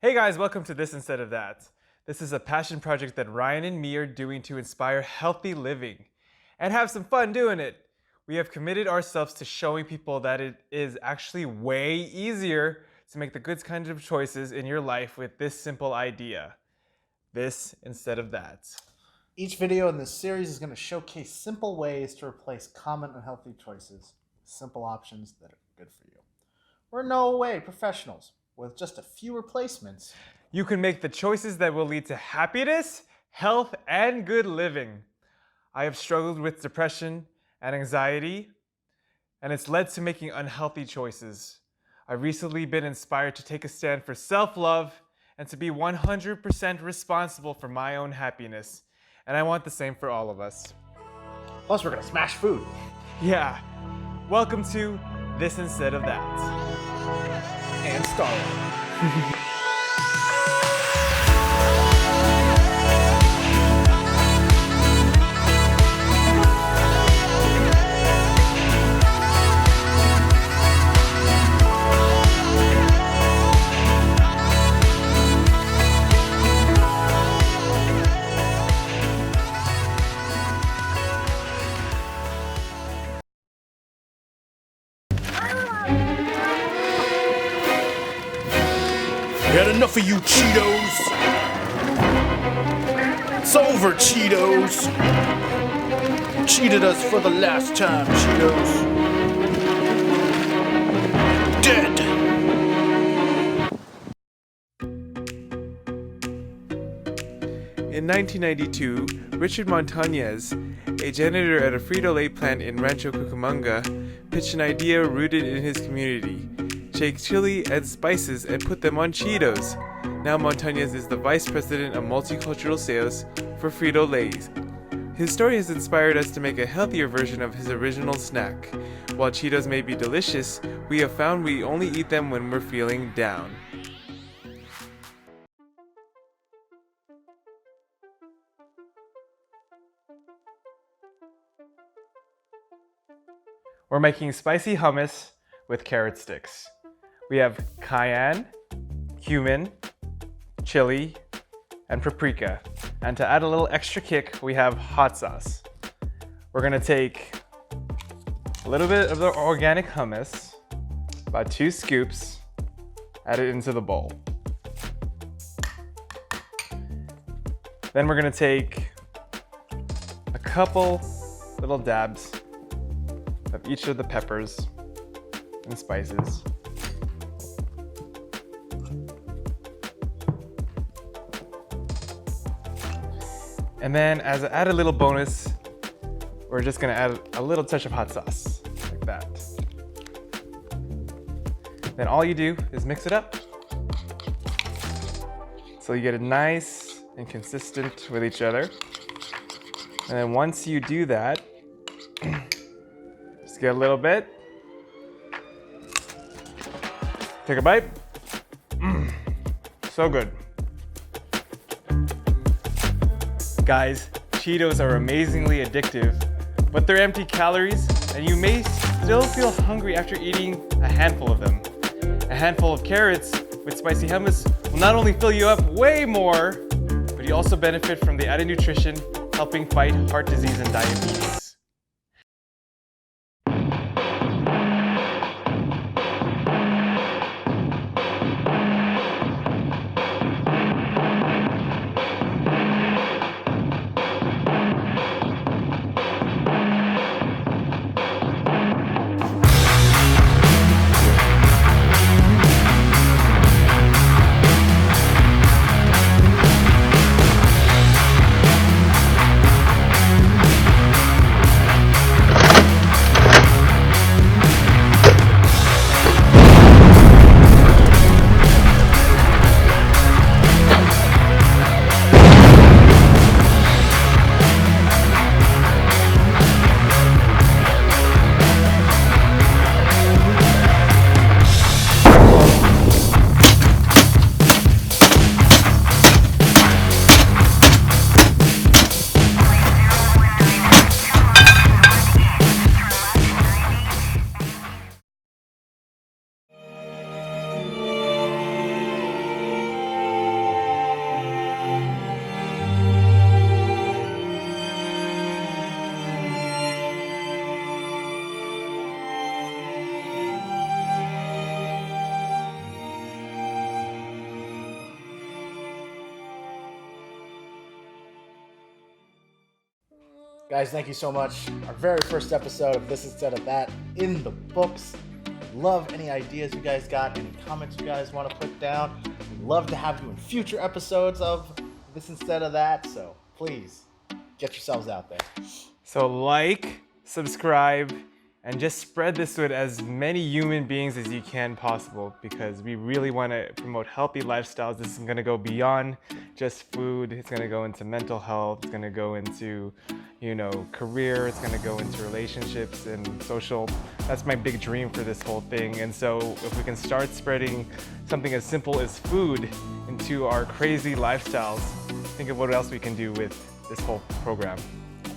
Hey guys, welcome to This Instead of That. This is a passion project that Ryan and me are doing to inspire healthy living and have some fun doing it. We have committed ourselves to showing people that it is actually way easier to make the good kinds of choices in your life with this simple idea. This instead of that. Each video in this series is going to showcase simple ways to replace common unhealthy choices with simple options that are good for you. We're in no way professionals. With just a few replacements, you can make the choices that will lead to happiness, health, and good living. I have struggled with depression and anxiety, and it's led to making unhealthy choices. I've recently been inspired to take a stand for self-love and to be 100% responsible for my own happiness. And I want the same for all of us. Plus, we're gonna smash food. Yeah. Welcome to This Instead of That. And Star Wars. Had enough of you, Cheetos. It's over, Cheetos. Cheated us for the last time, Cheetos. Dead. In 1992, Richard Montañez, a janitor at a Frito-Lay plant in Rancho Cucamonga, pitched an idea rooted in his community. Shake chili and spices and put them on Cheetos. Now Montañez is the vice president of multicultural sales for Frito-Lay's. His story has inspired us to make a healthier version of his original snack. While Cheetos may be delicious, we have found we only eat them when we're feeling down. We're making spicy hummus with carrot sticks. We have cayenne, cumin, chili, and paprika. And to add a little extra kick, we have hot sauce. We're gonna take a little bit of the organic hummus, about 2 scoops, add it into the bowl. Then we're gonna take a couple little dabs of each of the peppers and spices. And then as an added little bonus, we're just gonna add a little touch of hot sauce, like that. Then all you do is mix it up. So you get it nice and consistent with each other. And then once you do that, just get a little bit. Take a bite. So good. Guys, Cheetos are amazingly addictive, but they're empty calories, and you may still feel hungry after eating a handful of them. A handful of carrots with spicy hummus will not only fill you up way more, but you also benefit from the added nutrition, helping fight heart disease and diabetes. Guys, thank you so much. Our very first episode of This Instead of That in the books. Love any ideas you guys got, any comments you guys want to put down. We'd love to have you in future episodes of This Instead of That, so please get yourselves out there. So like, subscribe, and just spread this to as many human beings as you can possible, because we really want to promote healthy lifestyles. This is going to go beyond just food. It's going to go into mental health. It's going to go into, career. It's going to go into relationships and social. That's my big dream for this whole thing. And so if we can start spreading something as simple as food into our crazy lifestyles, think of what else we can do with this whole program.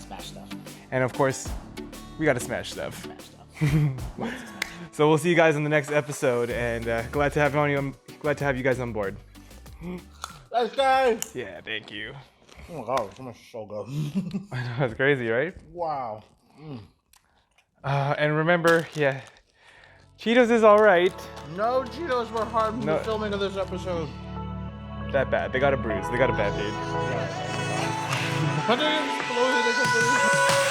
Smash stuff. And of course, we got to smash stuff. Smash stuff. So we'll see you guys in the next episode, and glad to have you guys on board. Thanks, guys. Yeah, thank you. Oh my god, this is so good. I know, it's crazy, right? Wow. And remember, Cheetos is all right. No Cheetos were harmed in No. the filming of this episode. That bad. They got a bruise. They got a bad-aid. What did it explode?